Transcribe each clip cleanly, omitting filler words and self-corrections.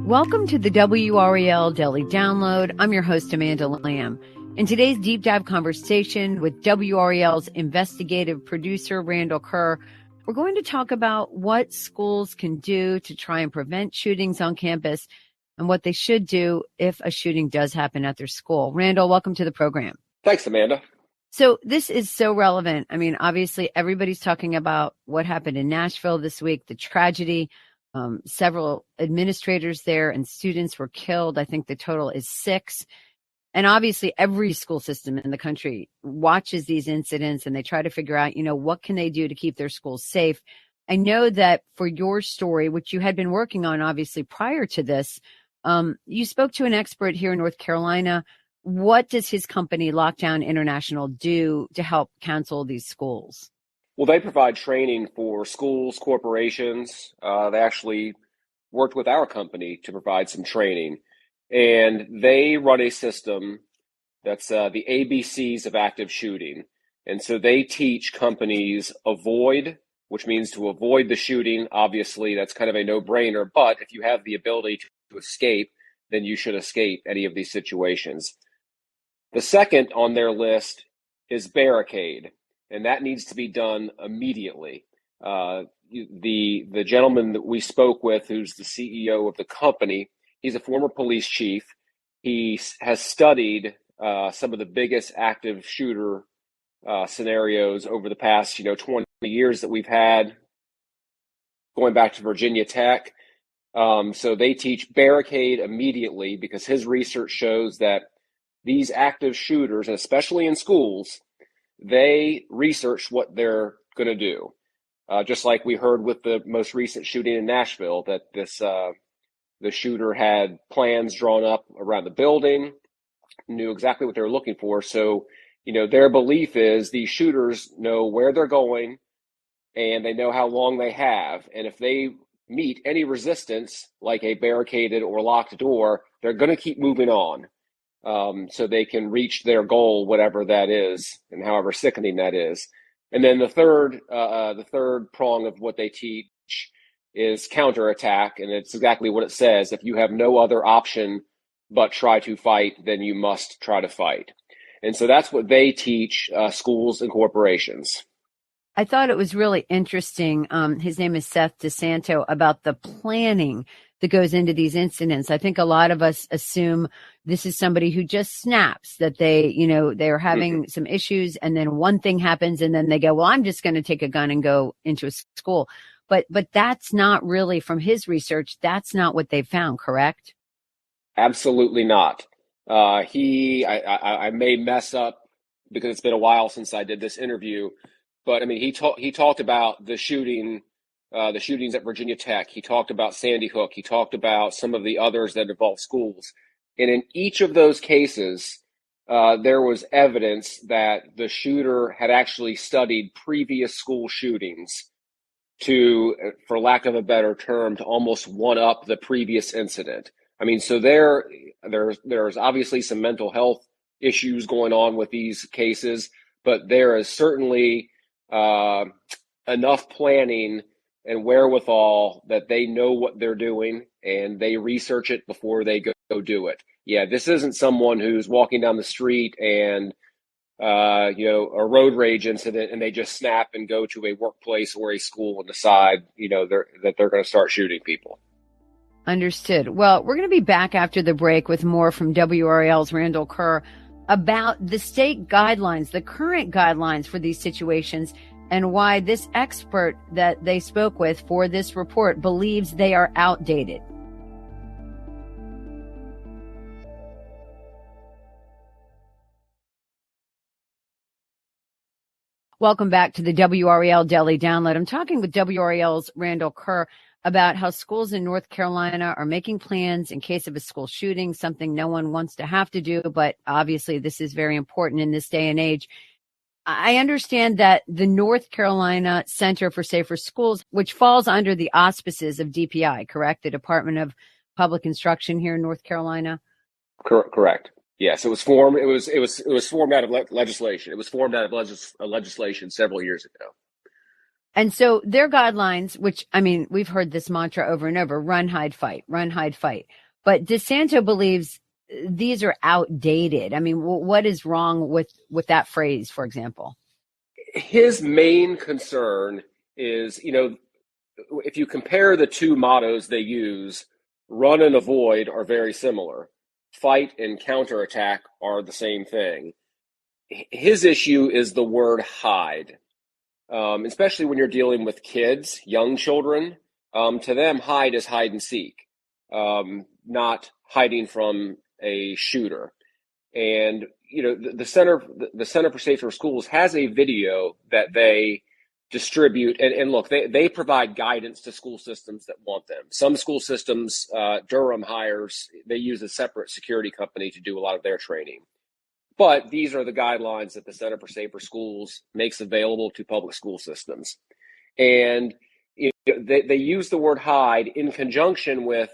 Welcome to the WRAL Daily Download. I'm your host, Amanda Lamb. In today's deep dive conversation with WRAL's investigative producer, Randall Kerr, we're going to talk about what schools can do to try and prevent shootings on campus and what they should do if a shooting does happen at their school. Randall, welcome to the program. Thanks, Amanda. So this is so relevant. I mean, obviously, everybody's talking about what happened in Nashville this week, the tragedy. Several administrators there and students were killed. I think the total is 6. And obviously, every school system in the country watches these incidents and they try to figure out, what can they do to keep their schools safe. I know that for your story, which you had been working on, obviously, prior to this, you spoke to an expert here in North Carolina. What does his company, Lockdown International, do to help counsel these schools? Well, they provide training for schools, corporations. They actually worked with our company to provide some training. And they run a system that's the ABCs of active shooting. And so they teach companies avoid, which means to avoid the shooting. Obviously, that's kind of a no-brainer. But if you have the ability to escape, then you should escape any of these situations. The second on their list is barricade. And that needs to be done immediately. The gentleman that we spoke with, who's the CEO of the company, he's a former police chief. He has studied some of the biggest active shooter scenarios over the past, 20 years that we've had, going back to Virginia Tech. So they teach barricade immediately because his research shows that these active shooters, and especially in schools, they research what they're going to do. Just like we heard with the most recent shooting in Nashville, that the shooter had plans drawn up around the building, knew exactly what they were looking for. So, their belief is these shooters know where they're going and they know how long they have. And if they meet any resistance, like a barricaded or locked door, they're going to keep moving on. So they can reach their goal, whatever that is, and however sickening that is. And then the third prong of what they teach is counterattack, and it's exactly what it says. If you have no other option but try to fight, then you must try to fight. And so that's what they teach schools and corporations. I thought it was really interesting. His name is Seth DeSanto, about the planning that goes into these incidents. I think a lot of us assume this is somebody who just snaps, that they're having some issues and then one thing happens and then they go, well, I'm just going to take a gun and go into a school. But that's not really, from his research, that's not what they found, correct? Absolutely not. I may mess up because it's been a while since I did this interview, but I mean, he talked about the shootings at Virginia Tech. He talked about Sandy Hook. He talked about some of the others that involve schools. And in each of those cases, there was evidence that the shooter had actually studied previous school shootings to, for lack of a better term, to almost one up the previous incident. I mean, so there's obviously some mental health issues going on with these cases, but there is certainly enough planning and wherewithal that they know what they're doing and they research it before they go do it. Yeah, this isn't someone who's walking down the street and a road rage incident and they just snap and go to a workplace or a school and decide that they're going to start shooting people. Understood. Well, we're going to be back after the break with more from WRAL's Randall Kerr about the state guidelines, the current guidelines for these situations, and why this expert that they spoke with for this report believes they are outdated. Welcome back to the WRAL Daily Download. I'm talking with WRAL's Randall Kerr about how schools in North Carolina are making plans in case of a school shooting, something no one wants to have to do, but obviously this is very important in this day and age. I understand that the North Carolina Center for Safer Schools, which falls under the auspices of DPI, correct? The Department of Public Instruction here in North Carolina? Correct. Yes, it was formed. It was formed out of legislation. It was formed out of legislation several years ago. And so their guidelines, which, I mean, we've heard this mantra over and over, run, hide, fight, run, hide, fight. But DeSanto believes these are outdated. I mean, what is wrong with that phrase, for example? His main concern is, if you compare the two mottos they use, run and avoid are very similar. Fight and counterattack are the same thing. His issue is the word hide, especially when you're dealing with kids, young children. To them, hide is hide and seek, not hiding from a shooter. And the Center for Safer Schools has a video that they distribute, and look, they provide guidance to school systems that want them. Some school systems, Durham hires, they use a separate security company to do a lot of their training. But these are the guidelines that the Center for Safer Schools makes available to public school systems. And they use the word hide in conjunction with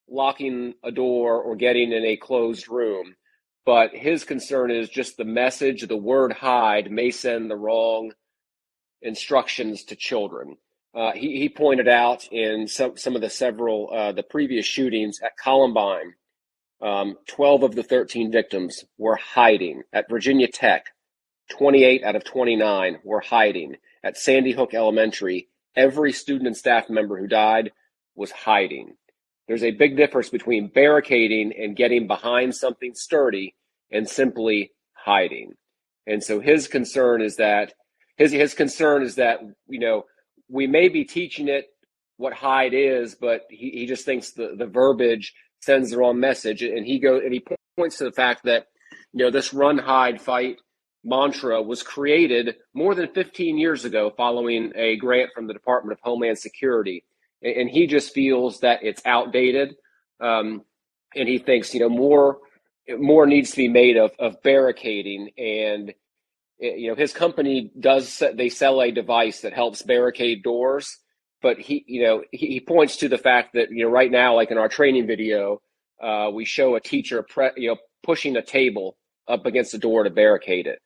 locking a door or getting in a closed room. But his concern is just the message, the word hide may send the wrong instructions to children. He pointed out in some of the previous shootings at Columbine, 12 of the 13 victims were hiding. At Virginia Tech, 28 out of 29 were hiding. At Sandy Hook Elementary, every student and staff member who died was hiding. There's a big difference between barricading and getting behind something sturdy and simply hiding. And so his concern is that we may be teaching it what hide is, but he just thinks the verbiage sends the wrong message. And he points to the fact that this run, hide, fight mantra was created more than 15 years ago following a grant from the Department of Homeland Security. And he just feels that it's outdated, and he thinks more needs to be made of barricading. And his company they sell a device that helps barricade doors, but he points to the fact that right now, like in our training video, we show a teacher pushing a table up against the door to barricade it.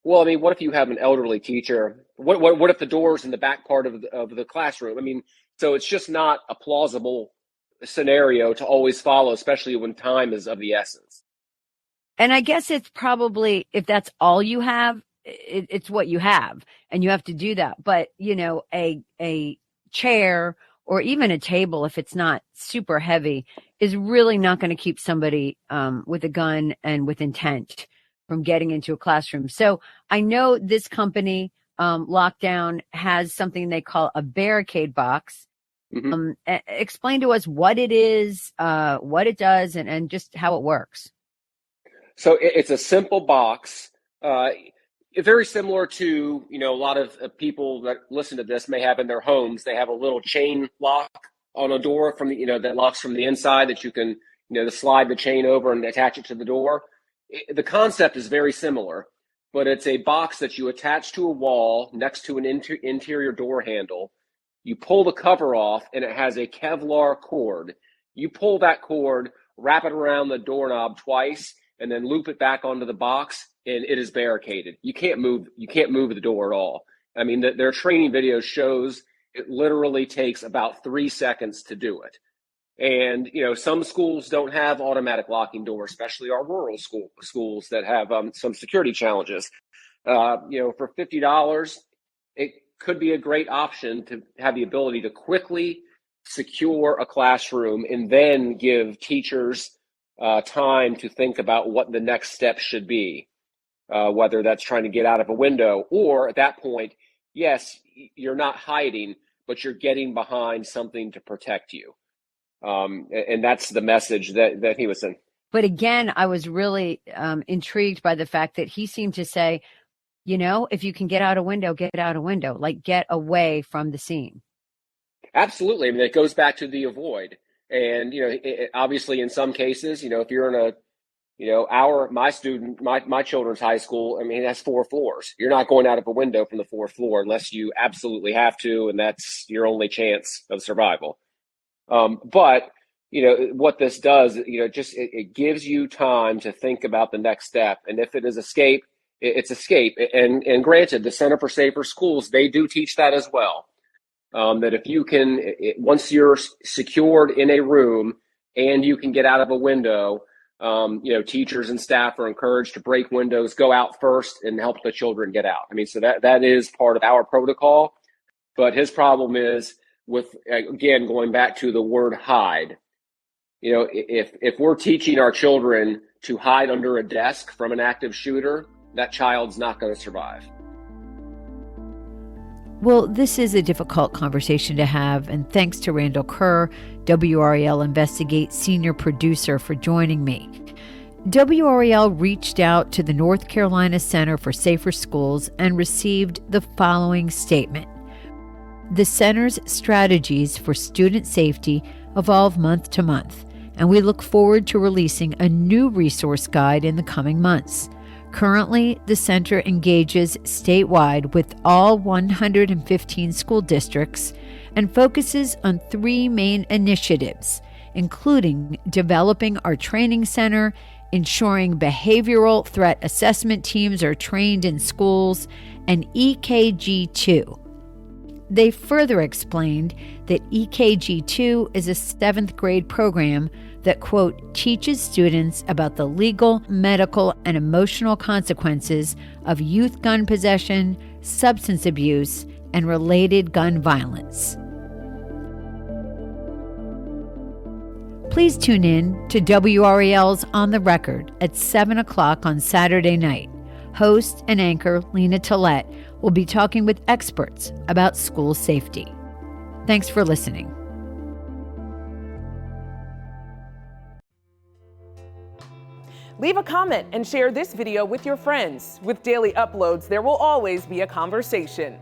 Well, I mean, what if you have an elderly teacher? What if the door's in the back part of the classroom? I mean, so it's just not a plausible scenario to always follow, especially when time is of the essence. And I guess it's probably, if that's all you have, it's what you have, and you have to do that. But, a chair or even a table, if it's not super heavy, is really not going to keep somebody with a gun and with intent from getting into a classroom. So I know this company, Lockdown, has something they call a barricade box. Mm-hmm. Explain to us what it is, what it does, and just how it works. So it's a simple box, very similar to, a lot of people that listen to this may have in their homes. They have a little chain lock on a door from that locks from the inside that you can, slide the chain over and attach it to the door. The concept is very similar, but it's a box that you attach to a wall next to an interior door handle. You pull the cover off, and it has a Kevlar cord. You pull that cord, wrap it around the doorknob twice, and then loop it back onto the box, and it is barricaded. You can't move the door at all. I mean, their training video shows it literally takes about 3 seconds to do it. And, some schools don't have automatic locking doors, especially our rural schools that have some security challenges. For $50, it could be a great option to have the ability to quickly secure a classroom and then give teachers time to think about what the next step should be, whether that's trying to get out of a window, or at that point, yes, you're not hiding, but you're getting behind something to protect you. And that's the message that he was saying. But again, I was really intrigued by the fact that he seemed to say, if you can get out a window, get out a window, like get away from the scene. Absolutely. I mean, it goes back to the avoid. And, obviously in some cases, if you're in my children's high school, I mean, that's 4 floors. You're not going out of a window from the 4th floor unless you absolutely have to, and that's your only chance of survival. But what this does, it gives you time to think about the next step. And if it is escape, it's escape. And granted, the Center for Safer Schools, they do teach that as well. That if you can, once you're secured in a room and you can get out of a window, teachers and staff are encouraged to break windows, go out first, and help the children get out. I mean, so that is part of our protocol. But his problem is with, again, going back to the word hide. If we're teaching our children to hide under a desk from an active shooter, that child's not going to survive. Well, this is a difficult conversation to have, and thanks to Randall Kerr, WRAL Investigate senior producer, for joining me. WRAL reached out to the North Carolina Center for Safer Schools and received the following statement. The center's strategies for student safety evolve month to month, and we look forward to releasing a new resource guide in the coming months. Currently, the center engages statewide with all 115 school districts and focuses on 3 main initiatives, including developing our training center, ensuring behavioral threat assessment teams are trained in schools, and EKG2. They further explained that EKG2 is a 7th grade program that, quote, teaches students about the legal, medical, and emotional consequences of youth gun possession, substance abuse, and related gun violence. Please tune in to WRAL's On the Record at 7 o'clock on Saturday night. Host and anchor Lena Tillett will be talking with experts about school safety. Thanks for listening. Leave a comment and share this video with your friends. With daily uploads, there will always be a conversation.